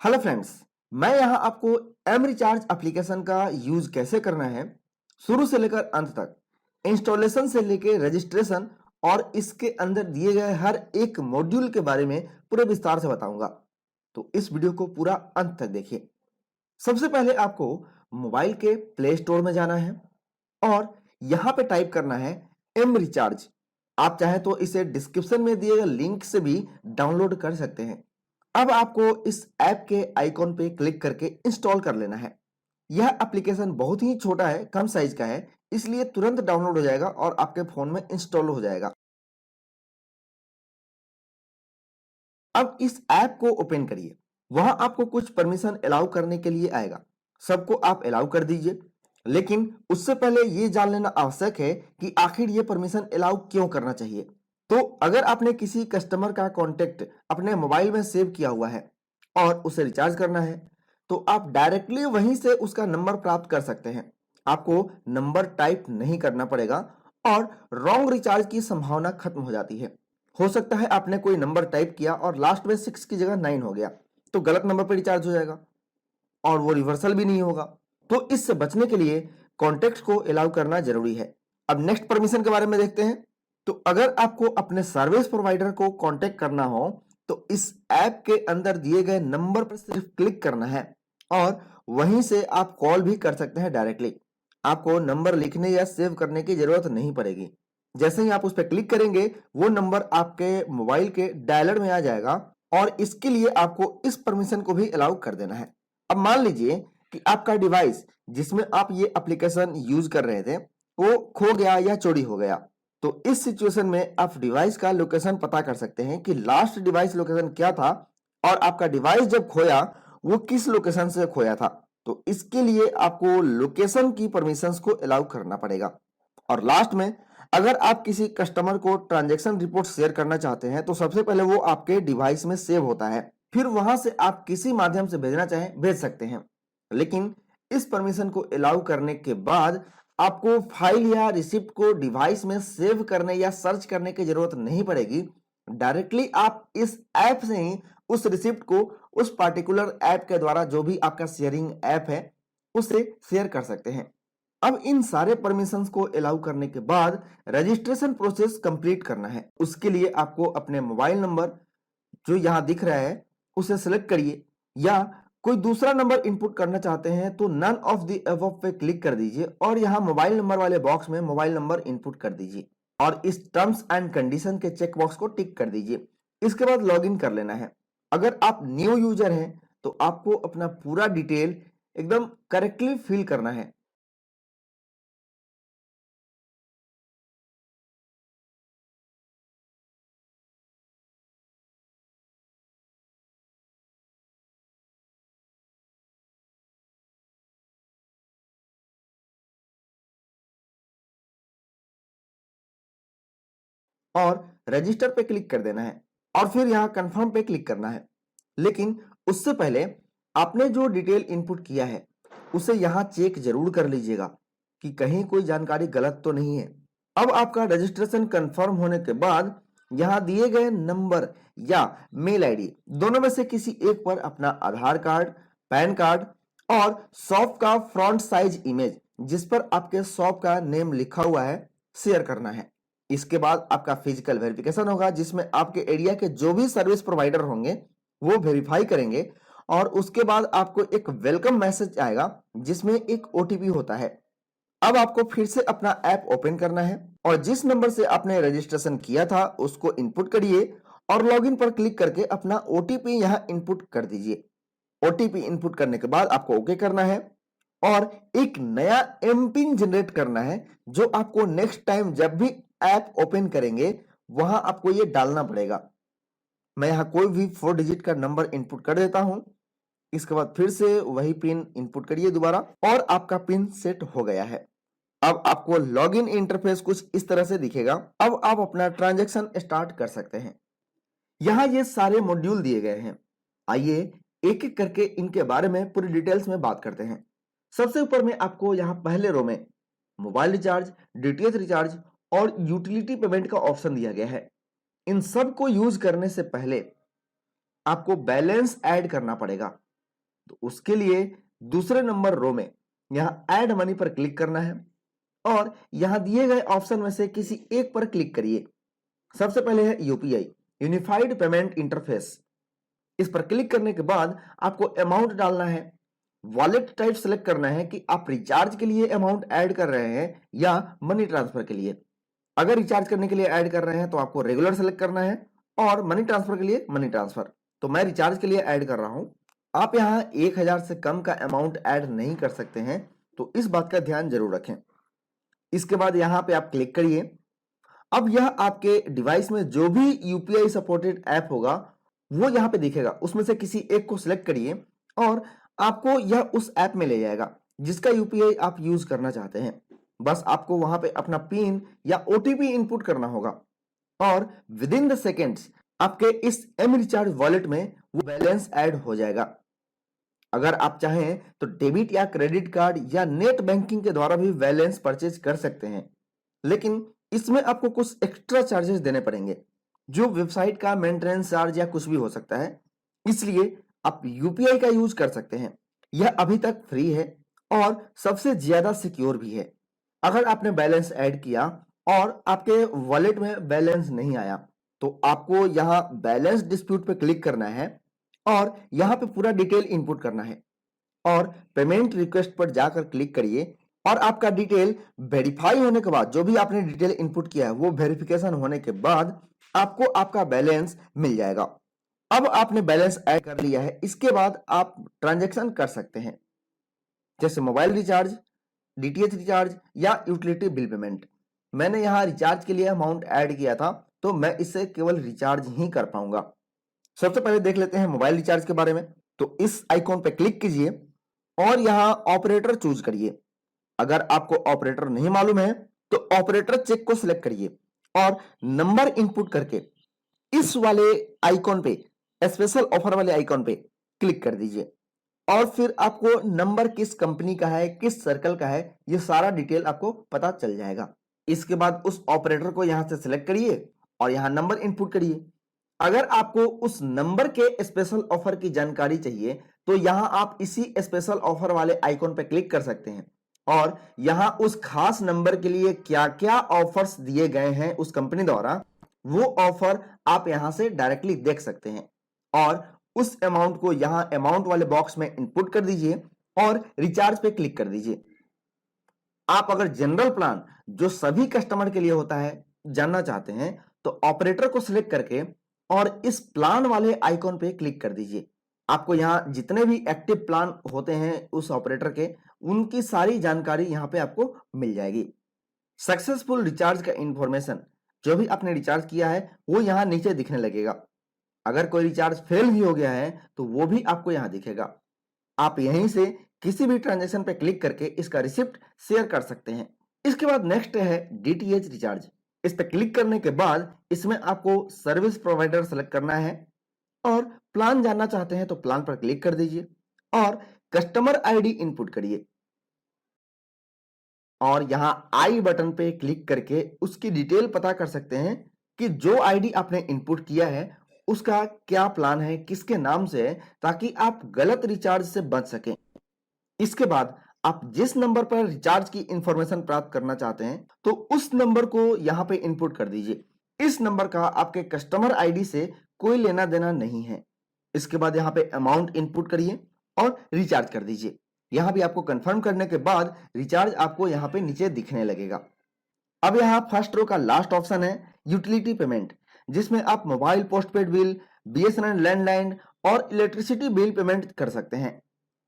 Hello friends, मैं यहाँ आपको एम रिचार्ज एप्लीकेशन का यूज कैसे करना है शुरू से लेकर अंत तक, इंस्टॉलेशन से लेकर रजिस्ट्रेशन और इसके अंदर दिए गए हर एक मॉड्यूल के बारे में पूरे विस्तार से बताऊंगा। तो इस वीडियो को पूरा अंत तक देखिए। सबसे पहले आपको मोबाइल के प्ले स्टोर में जाना है और यहाँ पे टाइप करना है एम रिचार्ज। आप चाहे तो इसे डिस्क्रिप्शन में दिए गए लिंक से भी डाउनलोड कर सकते हैं। अब आपको इस ऐप के आइकॉन पे क्लिक करके इंस्टॉल कर लेना है। यह एप्लीकेशन बहुत ही छोटा है, कम साइज का है, इसलिए तुरंत डाउनलोड हो जाएगा और आपके फोन में इंस्टॉल हो जाएगा। अब इस ऐप को ओपन करिए। वहां आपको कुछ परमिशन अलाउ करने के लिए आएगा। सबको आप अलाउ कर दीजिए, लेकिन उससे पहले ये जान लेना आवश्यक है कि आखिर ये परमिशन अलाउ क्यों करना चाहिए। तो अगर आपने किसी कस्टमर का कॉन्टेक्ट अपने मोबाइल में सेव किया हुआ है और उसे रिचार्ज करना है, तो आप डायरेक्टली वहीं से उसका नंबर प्राप्त कर सकते हैं। आपको नंबर टाइप नहीं करना पड़ेगा और रॉन्ग रिचार्ज की संभावना खत्म हो जाती है। हो सकता है आपने कोई नंबर टाइप किया और लास्ट में 6 की जगह 9 हो गया, तो गलत नंबर पर रिचार्ज हो जाएगा और वो रिवर्सल भी नहीं होगा। तो इससे बचने के लिए कॉन्टेक्ट को अलाउ करना जरूरी है। अब नेक्स्ट परमिशन के बारे में देखते हैं। तो अगर आपको अपने सर्विस प्रोवाइडर को कांटेक्ट करना हो तो इस ऐप के अंदर दिए गए नंबर पर सिर्फ क्लिक करना है और वहीं से आप कॉल भी कर सकते हैं डायरेक्टली। आपको नंबर लिखने या सेव करने की जरूरत नहीं पड़ेगी। जैसे ही आप उस पर क्लिक करेंगे वो नंबर आपके मोबाइल के डायलर में आ जाएगा और इसके लिए आपको इस परमिशन को भी अलाउ कर देना है। अब मान लीजिए कि आपका डिवाइस जिसमें आप ये एप्लीकेशन यूज कर रहे थे वो खो गया या चोरी हो गया। तो इस सिचुएशन में आप डिवाइस का लोकेशन पता कर सकते हैं कि लास्ट डिवाइस लोकेशन क्या था और आपका डिवाइस जब खोया वो किस लोकेशन से खोया था। तो इसके लिए आपको लोकेशन की परमिशंस को अलाउ करना पड़ेगा। और लास्ट में अगर आप किसी कस्टमर को ट्रांजैक्शन रिपोर्ट शेयर करना चाहते हैं तो सबसे पहले वो आपके डिवाइस में सेव होता है, फिर वहां से आप किसी माध्यम से भेजना चाहें भेज सकते हैं। लेकिन इस परमिशन को अलाउ करने के बाद आपको फाइल या रिसिप्ट को डिवाइस में सेव करने या सर्च करने की जरूरत नहीं पड़ेगी। डायरेक्टली आप इस ऐप से ही उस रिसिप्ट को उस पार्टिकुलर ऐप के द्वारा, जो भी आपका शेयरिंग ऐप है, उससे शेयर कर सकते हैं। अब इन सारे परमिशंस को अलाउ करने के बाद रजिस्ट्रेशन प्रोसेस कंप्लीट करना है। उसके लिए आपको अपने मोबाइल नंबर जो यहां दिख रहा है उसे सिलेक्ट करिए, या कोई दूसरा नंबर इनपुट करना चाहते हैं तो नन ऑफ द अबव पे क्लिक कर दीजिए और यहां मोबाइल नंबर वाले बॉक्स में मोबाइल नंबर इनपुट कर दीजिए और इस टर्म्स एंड कंडीशन के चेक बॉक्स को टिक कर दीजिए। इसके बाद लॉगिन कर लेना है। अगर आप न्यू यूजर हैं तो आपको अपना पूरा डिटेल एकदम करेक्टली फिल करना है। और रजिस्टर पे क्लिक कर देना है और फिर यहां कंफर्म पे क्लिक करना है। लेकिन उससे पहले आपने जो डिटेल इनपुट किया है उसे यहां चेक जरूर कर लीजिएगा कि कहीं कोई जानकारी गलत तो नहीं है। अब आपका रजिस्ट्रेशन कंफर्म होने के बाद यहां दिए गए नंबर या मेल आईडी दोनों में से किसी एक पर अपना आधार कार्ड, पैन कार्ड और शॉप का फ्रंट साइज इमेज जिस पर आपके शॉप का नेम लिखा हुआ है शेयर करना है। इसके बाद आपका फिजिकल वेरिफिकेशन होगा जिसमें आपके एरिया के जो भी सर्विस प्रोवाइडर होंगे वो वेरीफाई करेंगे और उसके बाद आपको एक वेलकम मैसेज आएगा जिसमें एक ओटीपी होता है। अब आपको फिर से अपना ऐप ओपन करना है और जिस नंबर से आपने रजिस्ट्रेशन किया था उसको इनपुट करिए और लॉगिन पर क्लिक करके अपना ओटीपी यहां इनपुट कर दीजिए। ओटीपी इनपुट करने के बाद आपको ओके करना है और एक नया एम पिन जनरेट करना है जो आपको नेक्स्ट टाइम जब भी ऐप ओपन करेंगे वहां आपको ये डालना पड़ेगा। मैं यहां कोई भी 4 डिजिट का नंबर इनपुट कर देता हूं। इसके बाद फिर से वही पिन इनपुट करिए दोबारा और आपका पिन सेट हो गया है। अब आपको लॉगिन इंटरफेस कुछ इस तरह से दिखेगा। अब आप अपना ट्रांजैक्शन स्टार्ट कर सकते हैं। यहां ये सारे मॉड्यूल दिए गए हैं। आइए एक एक करके इनके बारे में पूरी डिटेल्स में बात करते हैं। सबसे ऊपर में आपको यहां पहले रो में मोबाइल रिचार्ज, डीटीएच रिचार्ज और यूटिलिटी पेमेंट का ऑप्शन दिया गया है। इन सब को यूज करने से पहले आपको बैलेंस ऐड करना पड़ेगा। तो उसके लिए दूसरे नंबर रो में यहां ऐड मनी पर क्लिक करना है और यहां दिए गए ऑप्शन में से किसी एक पर क्लिक करिए। सबसे पहले है यूपीआई, यूनिफाइड पेमेंट इंटरफेस। इस पर क्लिक करने के बाद आपको अमाउंट डालना है। वॉलेट टाइप सेलेक्ट करना है कि आप रिचार्ज के लिए अमाउंट ऐड कर रहे हैं या मनी ट्रांसफर के लिए। अगर रिचार्ज करने के लिए ऐड कर रहे हैं तो आपको रेगुलर सेलेक्ट करना है और मनी ट्रांसफर के लिए मनी ट्रांसफर। तो मैं रिचार्ज के लिए ऐड कर रहा हूं। आप यहां 1000 से कम का अमाउंट ऐड नहीं कर सकते हैं, तो इस बात का ध्यान जरूर रखें। इसके बाद यहां पे आप क्लिक करिए। अब यह आपके डिवाइस में जो भी यूपीआई सपोर्टेड ऐप होगा वो यहां पे दिखेगा, उसमें से किसी एक को सिलेक्ट करिए और आपको यह उस ऐप में ले जाएगा जिसका यूपीआई आप यूज करना चाहते हैं। बस आपको वहां पे अपना पिन या ओटीपी इनपुट करना होगा और विद इन द सेकेंड्स आपके इस एम रिचार्ज वॉलेट में वो बैलेंस ऐड हो जाएगा। अगर आप चाहें तो डेबिट या क्रेडिट कार्ड या नेट बैंकिंग के द्वारा भी बैलेंस परचेज कर सकते हैं, लेकिन इसमें आपको कुछ एक्स्ट्रा चार्जेस देने पड़ेंगे, जो वेबसाइट का मेंटेनेंस चार्ज या कुछ भी हो सकता है। इसलिए आप यूपीआई का यूज कर सकते हैं। यह अभी तक फ्री है और सबसे ज्यादा सिक्योर भी है। अगर आपने बैलेंस ऐड किया और आपके वॉलेट में बैलेंस नहीं आया तो आपको यहां बैलेंस डिस्प्यूट पे क्लिक करना है और यहां पे पूरा डिटेल इनपुट करना है और पेमेंट रिक्वेस्ट पर जाकर क्लिक करिए और आपका डिटेल वेरीफाई होने के बाद, जो भी आपने डिटेल इनपुट किया है वो वेरिफिकेशन होने के बाद आपको आपका बैलेंस मिल जाएगा। अब आपने बैलेंस ऐड कर लिया है, इसके बाद आप ट्रांजैक्शन कर सकते हैं, जैसे मोबाइल रिचार्ज, डीटीएच रिचार्ज या यूटिलिटी बिल पेमेंट। मैंने यहां रिचार्ज के लिए अमाउंट ऐड किया था तो मैं इससे केवल रिचार्ज ही कर पाऊंगा। सबसे पहले देख लेते हैं मोबाइल रिचार्ज के बारे में। तो इस आइकॉन पे क्लिक कीजिए और यहां ऑपरेटर चूज करिए। अगर आपको ऑपरेटर नहीं मालूम है तो ऑपरेटर चेक को सिलेक्ट करिए और नंबर इनपुट करके इस वाले आइकॉन पे, स्पेशल ऑफर वाले आइकॉन पे क्लिक कर दीजिए और फिर आपको नंबर किस कंपनी का है, किस सर्कल का है, ये सारा डिटेल आपको पता चल जाएगा। इसके बाद उस ऑपरेटर को यहां से सिलेक्ट करिए और यहां नंबर इनपुट करिए। अगर आपको उस नंबर के स्पेशल ऑफर की जानकारी चाहिए तो यहां आप इसी स्पेशल ऑफर वाले आइकॉन पर क्लिक कर सकते हैं और यहां उस खास नंबर के लिए क्या क्या ऑफर्स दिए गए हैं उस कंपनी द्वारा, वो ऑफर आप यहां से डायरेक्टली देख सकते हैं और उस अमाउंट को यहां अमाउंट वाले बॉक्स में इनपुट कर दीजिए और रिचार्ज पे क्लिक कर दीजिए। आप अगर जनरल प्लान, जो सभी कस्टमर के लिए होता है, जानना चाहते हैं तो ऑपरेटर को सिलेक्ट करके और इस प्लान वाले आइकॉन पे क्लिक कर दीजिए। आपको यहां जितने भी एक्टिव प्लान होते हैं उस ऑपरेटर के, उनकी सारी जानकारी यहां पे आपको मिल जाएगी। सक्सेसफुल रिचार्ज का इंफॉर्मेशन, जो भी आपने रिचार्ज किया है वो यहां नीचे दिखने लगेगा। अगर कोई रिचार्ज फेल भी हो गया है तो वो भी आपको यहां दिखेगा। आप यहीं से किसी भी ट्रांजैक्शन पे क्लिक करके इसका रिसिप्ट शेयर कर सकते हैं। इसके बाद नेक्स्ट है डीटीएच रिचार्ज। इस पे क्लिक करने के बाद इसमें आपको सर्विस प्रोवाइडर सेलेक्ट करना है और प्लान जानना चाहते हैं तो प्लान पर क्लिक कर दीजिए और कस्टमर आईडी इनपुट करिए और यहां आई बटन पे क्लिक करके उसकी डिटेल पता कर सकते हैं कि जो आईडी आपने इनपुट किया है उसका क्या प्लान है, किसके नाम से है, ताकि आप गलत रिचार्ज से बच सकें। इसके बाद आप जिस नंबर पर रिचार्ज की इंफॉर्मेशन प्राप्त करना चाहते हैं तो उस नंबर को यहां पे इनपुट कर दीजिए। इस नंबर का आपके कस्टमर आईडी से कोई लेना देना नहीं है। इसके बाद यहां पे अमाउंट इनपुट करिए और रिचार्ज कर दीजिए। यहां भी आपको कंफर्म करने के बाद रिचार्ज आपको यहां पे नीचे दिखने लगेगा। अब यहां फर्स्ट रो का लास्ट ऑप्शन है यूटिलिटी पेमेंट, जिसमें आप mobile postpaid bill, BSNL landline और इलेक्ट्रिसिटी बिल पेमेंट कर सकते हैं।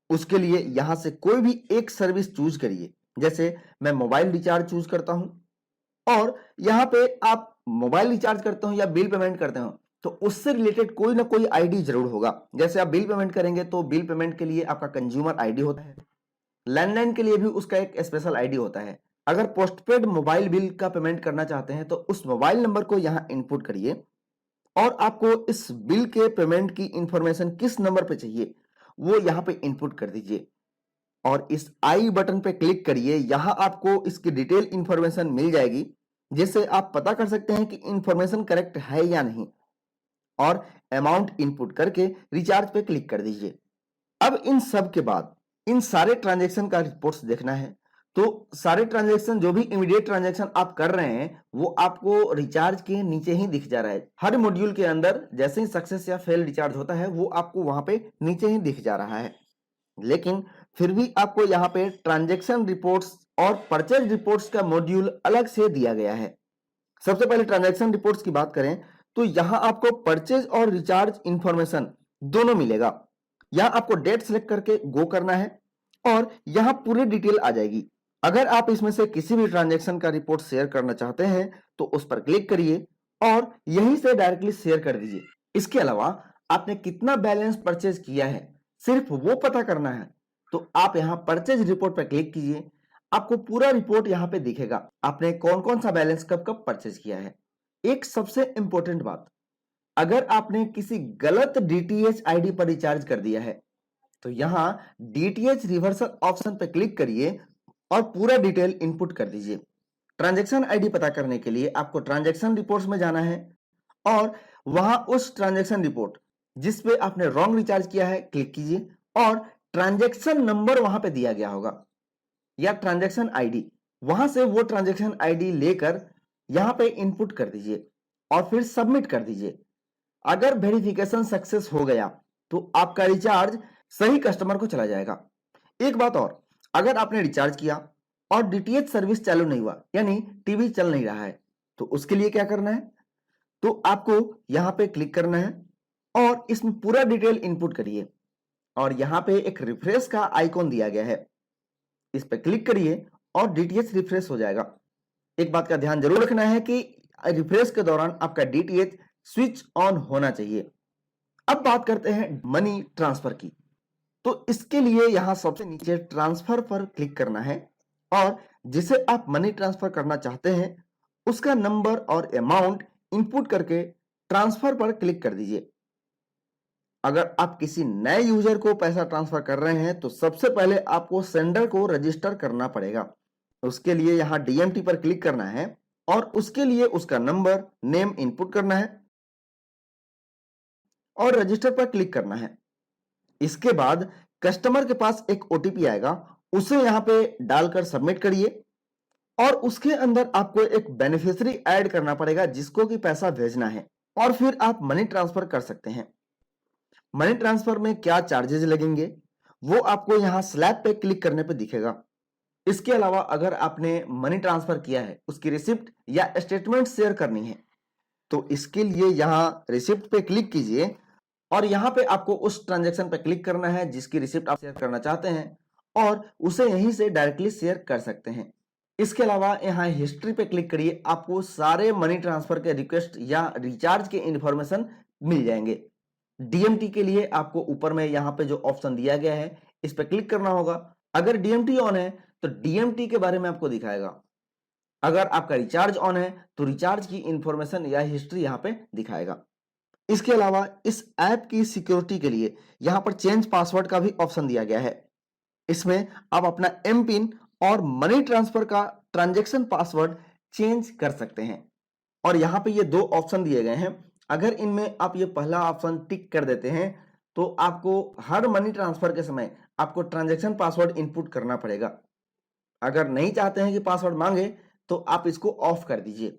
उसके लिए यहां से कोई भी एक सर्विस चूज करिए। जैसे मैं मोबाइल रिचार्ज चूज करता हूं और यहां पे आप मोबाइल रिचार्ज करते हो या बिल पेमेंट करते हो तो उससे रिलेटेड कोई ना कोई आईडी जरूर होगा। जैसे आप बिल पेमेंट करेंगे तो बिल पेमेंट के लिए आपका कंज्यूमर आईडी होता है, लैंडलाइन के लिए भी उसका एक स्पेशल आईडी होता है। अगर पोस्टपेड मोबाइल बिल का पेमेंट करना चाहते हैं तो उस मोबाइल नंबर को यहां इनपुट करिए और आपको इस बिल के पेमेंट की इंफॉर्मेशन किस नंबर पे चाहिए वो यहां पे इनपुट कर दीजिए और इस आई बटन पे क्लिक करिए। यहां आपको इसकी डिटेल इंफॉर्मेशन मिल जाएगी, जिससे आप पता कर सकते हैं कि इंफॉर्मेशन करेक्ट है या नहीं और अमाउंट इनपुट करके रिचार्ज पे क्लिक कर दीजिए। अब इन सब के बाद इन सारे ट्रांजैक्शन का रिपोर्ट्स देखना है। तो सारे ट्रांजैक्शन जो भी इमीडिएट ट्रांजैक्शन आप कर रहे हैं वो आपको रिचार्ज के नीचे ही दिख जा रहा है। हर मॉड्यूल के अंदर जैसे ही सक्सेस या फेल रिचार्ज होता है वो आपको वहां पे नीचे ही दिख जा रहा है। लेकिन फिर भी आपको यहाँ पे ट्रांजैक्शन रिपोर्ट्स और परचेज रिपोर्ट्स का मॉड्यूल अलग से दिया गया है। सबसे पहले ट्रांजैक्शन रिपोर्ट्स की बात करें तो यहां आपको परचेज और रिचार्ज इंफॉर्मेशन दोनों मिलेगा। यहां आपको डेट सेलेक्ट करके गो करना है और यहां पूरी डिटेल आ जाएगी। अगर आप इसमें से किसी भी ट्रांजैक्शन का रिपोर्ट शेयर करना चाहते हैं तो उस पर क्लिक करिए और यहीं से डायरेक्टली शेयर कर दीजिए। इसके अलावा आपने कितना बैलेंस परचेज किया है सिर्फ वो पता करना है तो आप यहां परचेज रिपोर्ट पर क्लिक कीजिए। आपको पूरा रिपोर्ट यहां पे दिखेगा आपने कौन कौन सा बैलेंस कब कब परचेज किया है। एक सबसे इंपॉर्टेंट बात, अगर आपने किसी गलत डीटीएच आईडी पर रिचार्ज कर दिया है तो यहां डीटीएच रिवर्सल ऑप्शन पर क्लिक करिए और पूरा डिटेल इनपुट कर दीजिए। ट्रांजैक्शन आईडी पता करने के लिए आपको ट्रांजैक्शन रिपोर्ट्स में जाना है और वहां उस ट्रांजैक्शन रिपोर्ट जिस पे आपने रॉन्ग रिचार्ज किया है क्लिक कीजिए और ट्रांजैक्शन नंबर वहां पे दिया गया होगा या ट्रांजैक्शन आईडी, वहां से वो ट्रांजैक्शन आईडी लेकर यहां पे इनपुट कर दीजिए और फिर सबमिट कर दीजिए। अगर वेरिफिकेशन सक्सेस हो गया तो आपका रिचार्ज सही कस्टमर को चला जाएगा। एक बात और, अगर आपने रिचार्ज किया और डीटीएच सर्विस चालू नहीं हुआ यानी टीवी चल नहीं रहा है तो उसके लिए क्या करना है, तो आपको यहां पे क्लिक करना है और इसमें पूरा डिटेल इनपुट करिए और यहां पे एक रिफ्रेश का आइकॉन दिया गया है, इस पे क्लिक करिए और डीटीएच रिफ्रेश हो जाएगा। एक बात का ध्यान जरूर रखना है कि रिफ्रेश के दौरान आपका डीटीएच स्विच ऑन होना चाहिए। अब बात करते हैं मनी ट्रांसफर की। तो इसके लिए यहां सबसे नीचे ट्रांसफर पर क्लिक करना है और जिसे आप मनी ट्रांसफर करना चाहते हैं उसका नंबर और अमाउंट इनपुट करके ट्रांसफर पर क्लिक कर दीजिए। अगर आप किसी नए यूजर को पैसा ट्रांसफर कर रहे हैं तो सबसे पहले आपको सेंडर को रजिस्टर करना पड़ेगा। उसके लिए यहां डीएमटी पर क्लिक करना है और उसके लिए उसका नंबर नेम इनपुट करना है और रजिस्टर पर क्लिक करना है। इसके बाद कस्टमर के पास एक ओटीपी आएगा, उसे यहां पे डालकर सबमिट करिए और उसके अंदर आपको एक बेनिफिशियरी ऐड करना पड़ेगा जिसको कि पैसा भेजना है और फिर आप मनी ट्रांसफर कर सकते हैं। मनी ट्रांसफर में क्या चार्जेस लगेंगे वो आपको यहां स्लैब पे क्लिक करने पे दिखेगा। इसके अलावा अगर आपने मनी ट्रांसफर किया है उसकी रिसिप्ट या स्टेटमेंट शेयर करनी है तो इसके लिए यहां रिसिप्ट पे क्लिक कीजिए और यहां पे आपको उस ट्रांजैक्शन पे क्लिक करना है जिसकी रिसिप्ट आप शेयर करना चाहते हैं और उसे यहीं से डायरेक्टली शेयर कर सकते हैं। इसके अलावा यहां हिस्ट्री पे क्लिक करिए, आपको सारे मनी ट्रांसफर के रिक्वेस्ट या रिचार्ज के इंफॉर्मेशन मिल जाएंगे। डीएमटी के लिए आपको ऊपर में यहां पे जो ऑप्शन दिया गया है इस पे क्लिक करना होगा। अगर डीएमटी ऑन है तो डीएमटी के बारे में आपको दिखाएगा, अगर आपका रिचार्ज ऑन है तो रिचार्ज की इंफॉर्मेशन या हिस्ट्री यहां पे दिखाएगा। इसके अलावा इस ऐप की सिक्योरिटी के लिए यहां पर चेंज पासवर्ड का भी ऑप्शन दिया गया है। इसमें आप अपना एम पिन और मनी ट्रांसफर का ट्रांजैक्शन पासवर्ड चेंज कर सकते हैं और यहां पे ये दो ऑप्शन दिए गए हैं। अगर इनमें आप ये पहला ऑप्शन टिक कर देते हैं तो आपको हर मनी ट्रांसफर के समय आपको ट्रांजैक्शन पासवर्ड इनपुट करना पड़ेगा। अगर नहीं चाहते हैं कि पासवर्ड मांगे तो आप इसको ऑफ कर दीजिए।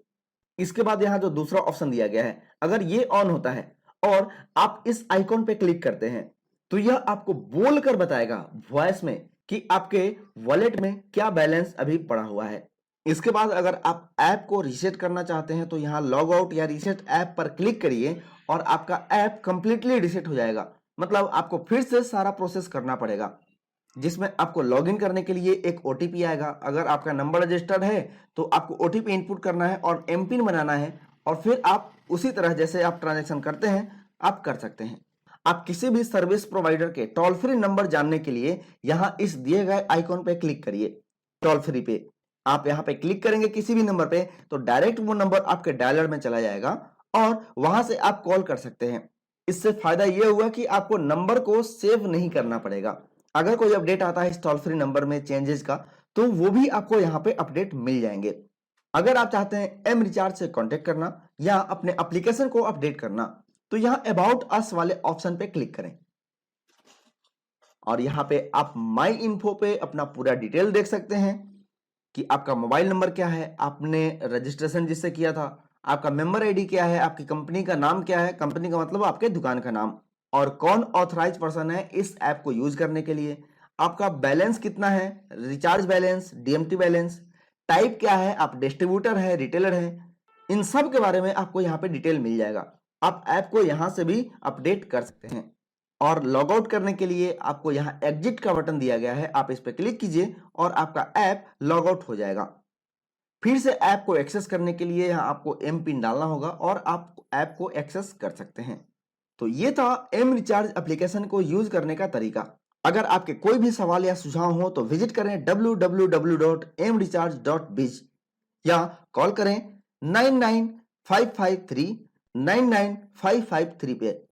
इसके बाद यहां जो दूसरा ऑप्शन दिया गया है, अगर ये ऑन होता है और आप इस आइकॉन पे क्लिक करते हैं तो यह आपको बोलकर बताएगा वॉइस में कि आपके वॉलेट में क्या बैलेंस अभी पड़ा हुआ है। इसके बाद अगर आप ऐप को रीसेट करना चाहते हैं तो यहां लॉग आउट या रीसेट ऐप पर क्लिक करिए और आपका ऐप कंप्लीटली रीसेट हो जाएगा। मतलब आपको फिर से सारा प्रोसेस करना पड़ेगा जिसमें आपको लॉगिन करने के लिए एक ओटीपी आएगा। अगर आपका नंबर रजिस्टर्ड है तो आपको ओटीपी इनपुट करना है और एम पिन बनाना है और फिर आप उसी तरह जैसे आप ट्रांजैक्शन करते हैं आप कर सकते हैं। आप किसी भी सर्विस प्रोवाइडर के टोल फ्री नंबर जानने के लिए यहां इस दिए गए आइकॉन पे क्लिक करिए। टोल फ्री पे आप यहां पे क्लिक करेंगे किसी भी नंबर पे तो डायरेक्ट वो नंबर आपके डायलर में चला जाएगा और वहां से आप कॉल कर सकते हैं। इससे फायदा यह हुआ कि आपको नंबर को सेव नहीं करना पड़ेगा। अगर कोई अपडेट आता है इस टोल फ्री नंबर में चेंजेस का तो वो भी आपको यहाँ पे अपडेट मिल जाएंगे। अगर आप चाहते हैं एम रिचार्ज से कांटेक्ट करना या अपने एप्लीकेशन को अपडेट करना तो यहाँ अबाउट अस वाले ऑप्शन पे क्लिक करें। और यहाँ पे आप माई इन्फो पे अपना पूरा डिटेल देख सकते हैं कि आपका मोबाइल नंबर क्या है, आपने रजिस्ट्रेशन जिससे किया था, आपका मेंबर आईडी क्या है, आपकी कंपनी का नाम क्या है, कंपनी का मतलब आपके दुकान का नाम, और कौन ऑथराइज पर्सन है इस ऐप को यूज करने के लिए, आपका बैलेंस कितना है, recharge balance, DMT balance, type क्या है, आप डिस्ट्रीब्यूटर है, रिटेलर है, इन सब के बारे में आपको यहाँ पे डिटेल मिल जाएगा। आप ऐप को यहाँ से भी अपडेट कर सकते हैं। और लॉग आउट करने के लिए आपको यहाँ एग्जिट का बटन दिया गया है, आप इस पर क्लिक कीजिए और आपका ऐप लॉग आउट हो जाएगा। फिर से ऐप को एक्सेस करने के लिए यहाँ आपको एम पिन डालना होगा और आप ऐप को एक्सेस कर सकते हैं। तो ये था एम रिचार्ज एप्लीकेशन को यूज करने का तरीका। अगर आपके कोई भी सवाल या सुझाव हो तो विजिट करें www.mrecharge.biz या कॉल करें 99553 99553 पे।